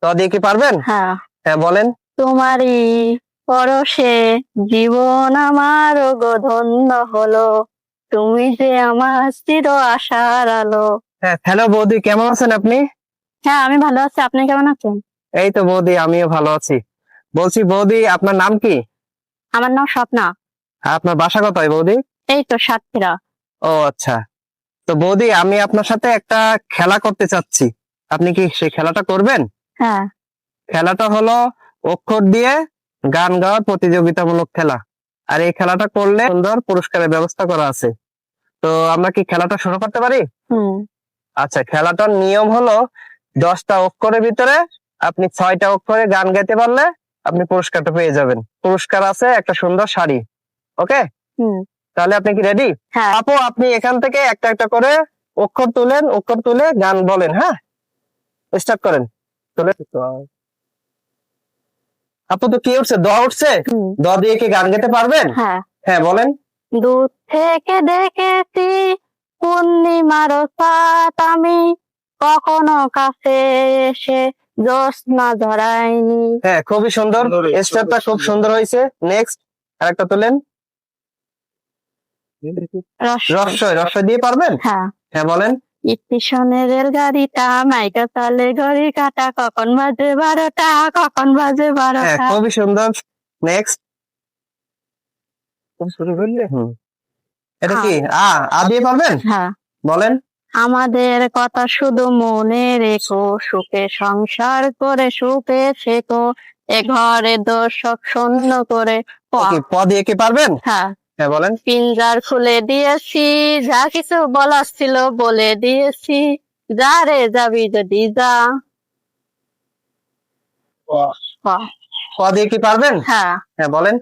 তো দিয়ে কি পারবেন? হ্যাঁ। হ্যাঁ বলেন। তোমারই পরশে জীবন আমার গো ধন্য হলো, তুমি যে আমার চির আশার আলো। হ্যাঁ, হ্যালো বৌদি, কেমন আছেন আপনি? হ্যাঁ, আমি ভালো আছি, আপনি কেমন আছেন? এই তো বৌদি, আমিও ভালো আছি। বলছি বৌদি, আপনার নাম কি? আমার নাম স্বপ্না। আর আপনার বাসা কোথায় বৌদি? এই তো সাতক্ষীরা। ও আচ্ছা। তো বৌদি, আমি আপনার সাথে একটা খেলা করতে চাচ্ছি, আপনি কি সেই খেলাটা করবেন? হ্যাঁ। খেলাটা হলো অক্ষর দিয়ে গান গাওয়ার প্রতিযোগিতামূলক খেলা। আর এই খেলাটা করলে সুন্দর পুরস্কারের ব্যবস্থা করা আছে। তো আমরা কি খেলাটা শুরু করতে পারি? হুম। আচ্ছা, খেলাটার নিয়ম হলো 10টা অক্ষরের ভিতরে আপনি 6টা অক্ষরে গান গাইতে পারলে আপনি পুরস্কারটা পেয়ে যাবেন। পুরস্কার আছে একটা সুন্দর শাড়ি। ওকে, হুম। তাহলে আপনি কি রেডি? হ্যাঁ। আপু, আপনি এখান থেকে একটা একটা করে অক্ষর তুলেন, অক্ষর তুলে গান বলেন। হ্যাঁ, স্টার্ট করেন। তুলে। আপু তো কি উঠছে, দ উঠছে। হুম। দ দিয়ে কি গান গাইতে পারবেন? হ্যাঁ। হ্যাঁ বলেন। দূর থেকে দেখেছি পূর্ণিমার সাত, আমি কখনো কাছে এসে জ্যোৎস্না ধরাইনি। হ্যাঁ, খুবই সুন্দর, স্টেপটা খুব সুন্দর হয়েছে। নেক্সট আরেকটা তুলেন। রস্বই, রস্বই দিয়ে পারবেন? হ্যাঁ। হ্যাঁ বলেন। স্টেশনের রেলগাড়িটা মাইকা চালে ঘড়ি কাটা, কখন বাজে 12টা, কখন বাজে হ্যাঁ, 12টা। খুবই সুন্দর। নেক্সট। এটা কি আ দিয়ে পারবেন? হ্যাঁ। বলেন। আমাদের কথা শুধু মনে রেখো, সুখে সংসার করে সুখে শেখো, এ ঘরে দর্শক শূন্য করে। প দিয়ে কি পারবেন? হ্যাঁ। হ্যাঁ বলেন। পিঞ্জার খুলে দিয়েছি, যা কিছু বলার ছিল বলে দিয়েছি, যা রে যাবি যদি যা। প দিয়ে কি পারবেন? হ্যাঁ। হ্যাঁ বলেন।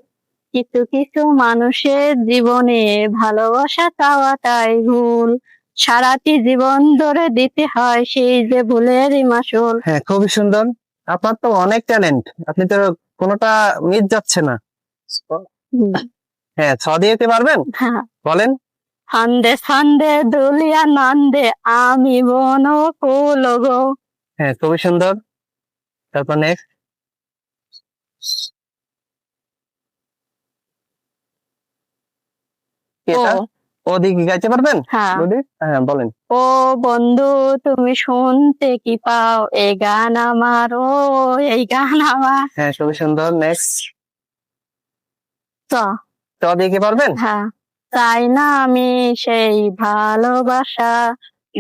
কিছু কিছু মানুষের জীবনে ভালোবাসা চাওয়াটাই ভুল, সারাটি জীবন ধরে দিতে হয় সেই যে ভুলেরই মাসুল। হ্যাঁ, খুবই সুন্দর। আপনার তো অনেক ট্যালেন্ট, আপনি তো কোনোটা মিস যাচ্ছে না। হ্যাঁ, ছ দিয়ে কি পারবেন? হ্যাঁ। বলেন। ফান্দে ফান্দে দুলিয়া নন্দে আমি বন ফুল গো। হ্যাঁ, খুবই সুন্দর। তারপর নেক্সট। ও দিয়ে কি গাইতে পারবেন? হ্যাঁ। হ্যাঁ বলেন। ও বন্ধু তুমি শুনতে কি পাও, এই গান আমার, ও এই গান আমার। হ্যাঁ, খুবই সুন্দর। নেক্সট। চ চ দিয়ে কি পারবেন? হ্যাঁ। চাই না আমি সেই ভালোবাসা,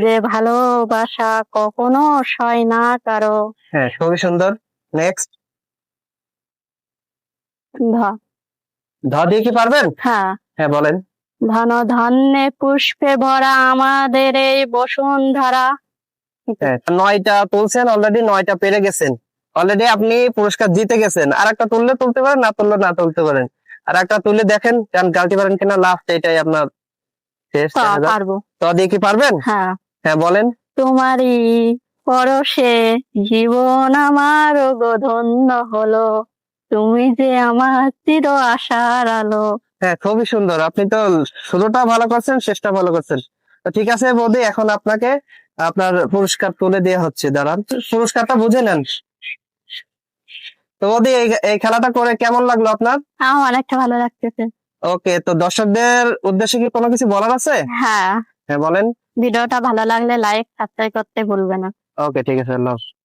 যে ভালোবাসা কখনো সয় না কারো। হ্যাঁ, খুবই সুন্দর। নেক্সট। ধ ধ দিয়ে কি পারবেন? হ্যাঁ। হ্যাঁ বলেন। ধন ধান্যে পুষ্পে ভরা আমাদের এই বসুন্ধরা। 9টা তুলছেন অলরেডি, 9টা পেরে গেছেন অলরেডি, আপনি পুরস্কার জিতে গেছেন। আর একটা তুললে তুলতে পারেন, না তুললে না তুলতে পারেন। আর একটা তুলে দেখেন গালতে পারেন কিনা, লাস্ট এটাই আপনার শেষ। পারবো। তো দিয়ে কি পারবেন? হ্যাঁ। হ্যাঁ বলেন। তোমারই পরশে জীবন আমার গো ধন্য হলো, তুমি যে আমার চির আশার আলো। হ্যাঁ, খুবই সুন্দর। আপনি তো শুরুটা ভালো করছেন, শেষটা ভালো করছেন। তো ঠিক আছে বৌদি, এখন আপনাকে আপনার পুরস্কার তুলে দেওয়া হচ্ছে, দাঁড়ান পুরস্কারটা বুঝে নেন। তো বৌদি, এই খেলাটা করে কেমন লাগলো আপনার? আমার অনেকটা ভালো লাগতেছে। ওকে, তো দর্শকদের উদ্দেশ্যে কি কোনো কিছু বলার আছে? হ্যাঁ। হ্যাঁ বলেন। ভিডিওটা ভালো লাগলে লাইক সাবস্ক্রাইব করতে ভুলবে না। ওকে, ঠিক আছে, আল্লাহ হাফেজ।